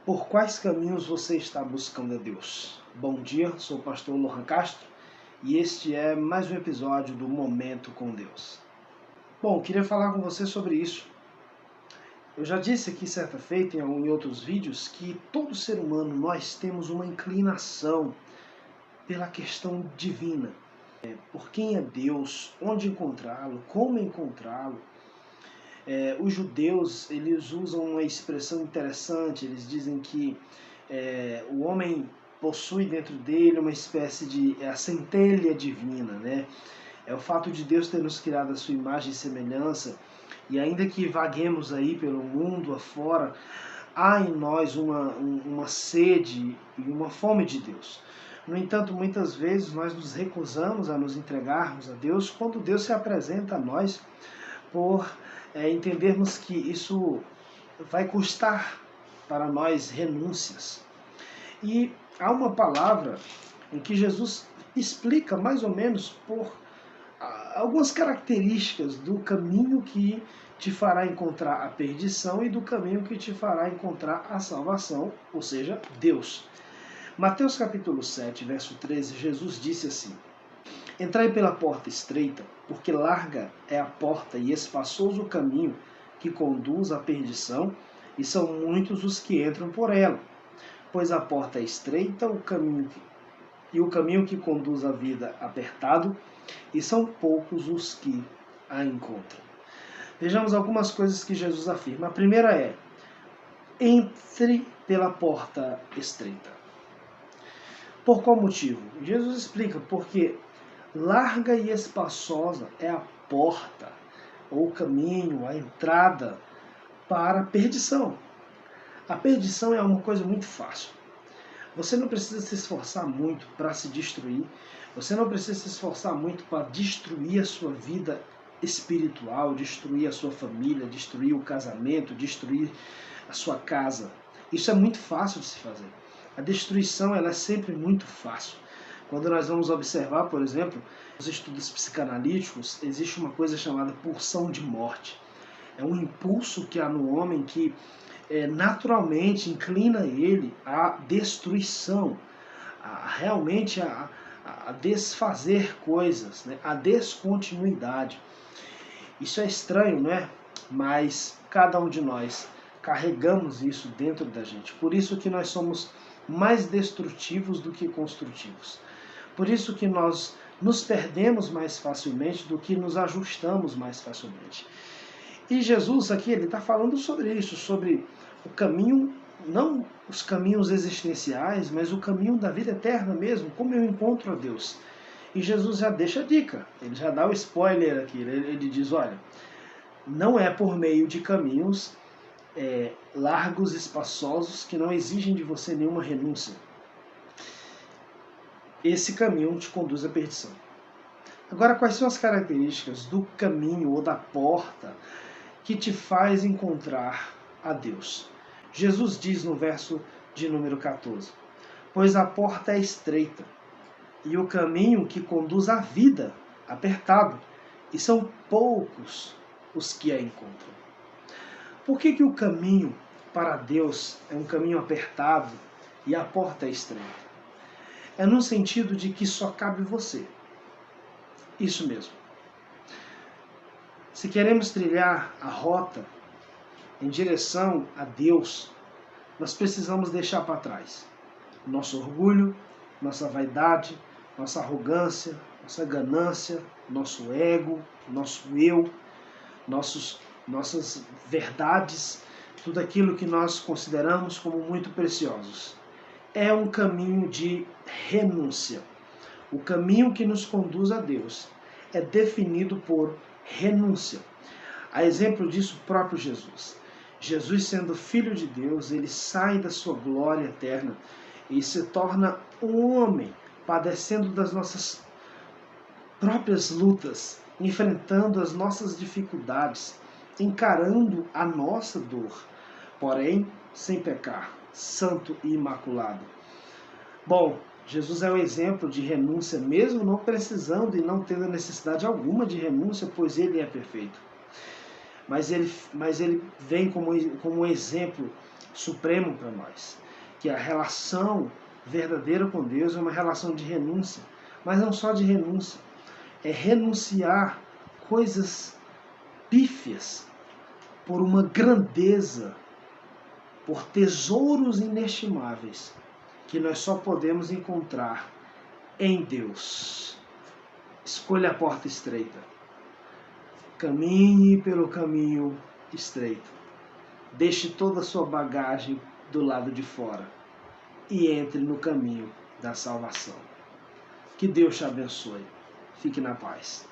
Por quais caminhos você está buscando a Deus? Bom dia, sou o pastor Lohan Castro e este é mais um episódio do Momento com Deus. Bom, queria falar com você sobre isso. Eu já disse aqui certa feita em outros vídeos que todo ser humano nós temos uma inclinação pela questão divina. Por quem é Deus, onde encontrá-lo, como encontrá-lo. Os judeus eles usam uma expressão interessante, eles dizem que o homem possui dentro dele uma espécie de a centelha divina, né? É o fato de Deus ter nos criado a sua imagem e semelhança, e ainda que vaguemos aí pelo mundo afora, há em nós uma sede e uma fome de Deus. No entanto, muitas vezes nós nos recusamos a nos entregarmos a Deus quando Deus se apresenta a nós por entendermos que isso vai custar para nós renúncias. E há uma palavra em que Jesus explica mais ou menos por algumas características do caminho que te fará encontrar a perdição e do caminho que te fará encontrar a salvação, ou seja, Deus. Mateus capítulo 7, verso 13, Jesus disse assim: Entrai pela porta estreita, porque larga é a porta e espaçoso o caminho que conduz à perdição, e são muitos os que entram por ela. Pois a porta é estreita, o caminho que conduz à vida apertado, e são poucos os que a encontram. Vejamos algumas coisas que Jesus afirma. A primeira é: entre pela porta estreita. Por qual motivo? Jesus explica, porque larga e espaçosa é a porta, ou o caminho, a entrada para a perdição. A perdição é uma coisa muito fácil. Você não precisa se esforçar muito para se destruir. Você não precisa se esforçar muito para destruir a sua vida espiritual, destruir a sua família, destruir o casamento, destruir a sua casa. Isso é muito fácil de se fazer. A destruição ela é sempre muito fácil. Quando nós vamos observar, por exemplo, nos estudos psicanalíticos, existe uma coisa chamada pulsão de morte. É um impulso que há no homem que naturalmente inclina ele à destruição, realmente a desfazer coisas, né? A descontinuidade. Isso é estranho, não é? Mas cada um de nós carregamos isso dentro da gente. Por isso que nós somos mais destrutivos do que construtivos. Por isso que nós nos perdemos mais facilmente do que nos ajustamos mais facilmente. E Jesus aqui, ele está falando sobre isso, sobre o caminho, não os caminhos existenciais, mas o caminho da vida eterna mesmo, como eu encontro a Deus. E Jesus já deixa a dica, ele já dá o spoiler aqui, ele diz, olha, não é por meio de caminhos largos, espaçosos, que não exigem de você nenhuma renúncia. Esse caminho te conduz à perdição. Agora, quais são as características do caminho ou da porta que te faz encontrar a Deus? Jesus diz no verso de número 14: Pois a porta é estreita, e o caminho que conduz à vida apertado, e são poucos os que a encontram. Por que o caminho para Deus é um caminho apertado e a porta é estreita? É no sentido de que só cabe você. Isso mesmo. Se queremos trilhar a rota em direção a Deus, nós precisamos deixar para trás nosso orgulho, nossa vaidade, nossa arrogância, nossa ganância, nosso ego, nosso eu, nossas verdades, tudo aquilo que nós consideramos como muito preciosos. É um caminho de renúncia. O caminho que nos conduz a Deus é definido por renúncia. A exemplo disso, o próprio Jesus. Jesus, sendo Filho de Deus, ele sai da sua glória eterna e se torna um homem, padecendo das nossas próprias lutas, enfrentando as nossas dificuldades, encarando a nossa dor, porém sem pecar, santo e imaculado. Bom, Jesus é o exemplo de renúncia, mesmo não precisando e não tendo necessidade alguma de renúncia, pois ele é perfeito. Mas ele vem como um exemplo supremo para nós. Que a relação verdadeira com Deus é uma relação de renúncia. Mas não só de renúncia. É renunciar coisas pífias por uma grandeza, por tesouros inestimáveis que nós só podemos encontrar em Deus. Escolha a porta estreita. Caminhe pelo caminho estreito. Deixe toda a sua bagagem do lado de fora e entre no caminho da salvação. Que Deus te abençoe. Fique na paz.